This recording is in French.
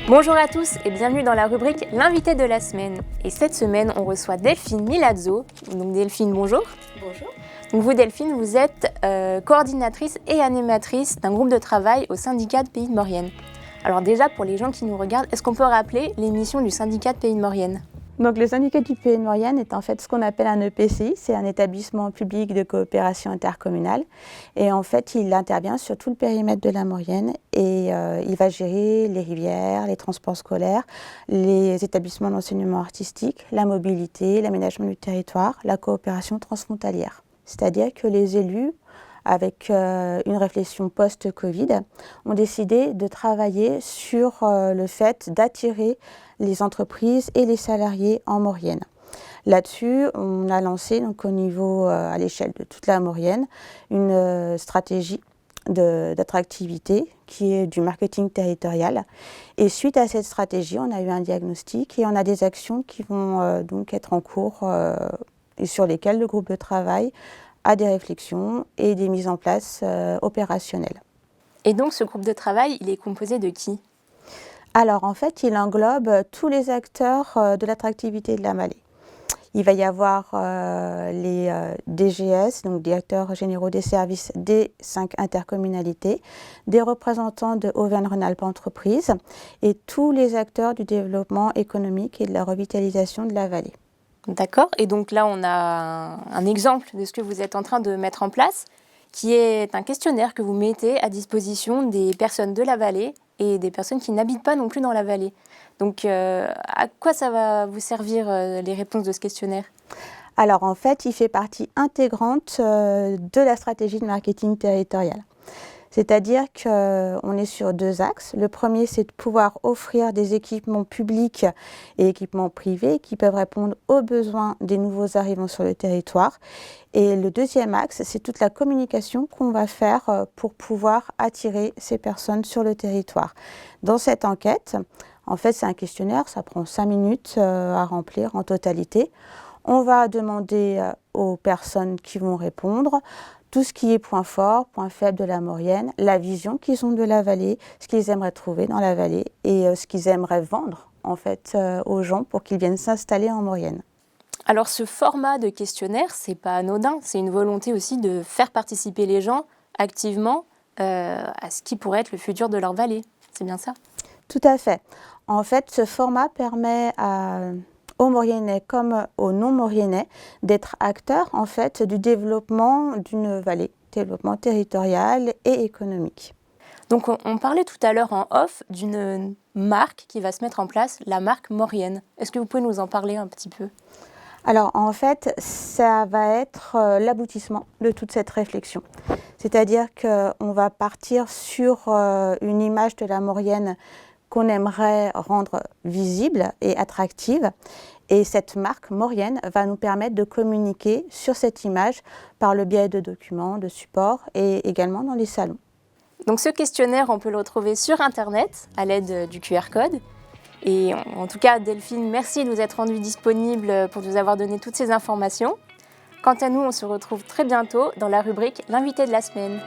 Bonjour à tous et bienvenue dans la rubrique L'invité de la semaine. Et cette semaine, on reçoit Delphine Milazzo. Donc Delphine, bonjour. Bonjour. Donc vous Delphine, vous êtes coordinatrice et animatrice d'un groupe de travail au syndicat de Pays de Maurienne. Alors déjà, pour les gens qui nous regardent, est-ce qu'on peut rappeler les missions du syndicat de Pays de Maurienne ? Donc, le syndicat du Pays de Maurienne est en fait ce qu'on appelle un EPCI, c'est un établissement public de coopération intercommunale. Et en fait, il intervient sur tout le périmètre de la Maurienne et il va gérer les rivières, les transports scolaires, les établissements d'enseignement artistique, la mobilité, l'aménagement du territoire, la coopération transfrontalière. C'est-à-dire que les élus, avec une réflexion post-Covid, ont décidé de travailler sur le fait d'attirer les entreprises et les salariés en Maurienne. Là-dessus, on a lancé donc, au niveau, à l'échelle de toute la Maurienne, une stratégie d'attractivité qui est du marketing territorial. Et suite à cette stratégie, on a eu un diagnostic et on a des actions qui vont donc être en cours et sur lesquelles le groupe de travail a des réflexions et des mises en place opérationnelles. Et donc ce groupe de travail, il est composé de qui ? Alors en fait, il englobe tous les acteurs de l'attractivité de la vallée. Il va y avoir les DGS, donc directeurs généraux des services des 5 intercommunalités, des représentants de Auvergne-Rhône-Alpes Entreprises et tous les acteurs du développement économique et de la revitalisation de la vallée. D'accord. Et donc là, on a un exemple de ce que vous êtes en train de mettre en place, qui est un questionnaire que vous mettez à disposition des personnes de la vallée et des personnes qui n'habitent pas non plus dans la vallée. Donc, à quoi ça va vous servir, les réponses de ce questionnaire ? Alors en fait, il fait partie intégrante de la stratégie de marketing territorial. C'est-à-dire qu'on est sur 2 axes. Le premier, c'est de pouvoir offrir des équipements publics et équipements privés qui peuvent répondre aux besoins des nouveaux arrivants sur le territoire. Et le deuxième axe, c'est toute la communication qu'on va faire pour pouvoir attirer ces personnes sur le territoire. Dans cette enquête, en fait, c'est un questionnaire, ça prend 5 minutes à remplir en totalité. On va demander aux personnes qui vont répondre tout ce qui est point fort, point faible de la Maurienne, la vision qu'ils ont de la vallée, ce qu'ils aimeraient trouver dans la vallée et ce qu'ils aimeraient vendre en fait aux gens pour qu'ils viennent s'installer en Maurienne. Alors ce format de questionnaire, c'est pas anodin, c'est une volonté aussi de faire participer les gens activement à ce qui pourrait être le futur de leur vallée. C'est bien ça ? Tout à fait. En fait, ce format permet aux Mauriennais comme aux non-Mauriennais d'être acteurs en fait du développement d'une vallée, développement territorial et économique. Donc on parlait tout à l'heure en off d'une marque qui va se mettre en place, la marque Maurienne. Est-ce que vous pouvez nous en parler un petit peu ? Alors en fait, ça va être l'aboutissement de toute cette réflexion. C'est-à-dire qu'on va partir sur une image de la Maurienne qu'on aimerait rendre visible et attractive. Et cette marque Maurienne va nous permettre de communiquer sur cette image par le biais de documents, de supports et également dans les salons. Donc ce questionnaire, on peut le retrouver sur Internet à l'aide du QR code. Et en tout cas, Delphine, merci de vous être rendue disponible pour nous avoir donné toutes ces informations. Quant à nous, on se retrouve très bientôt dans la rubrique L'invité de la semaine.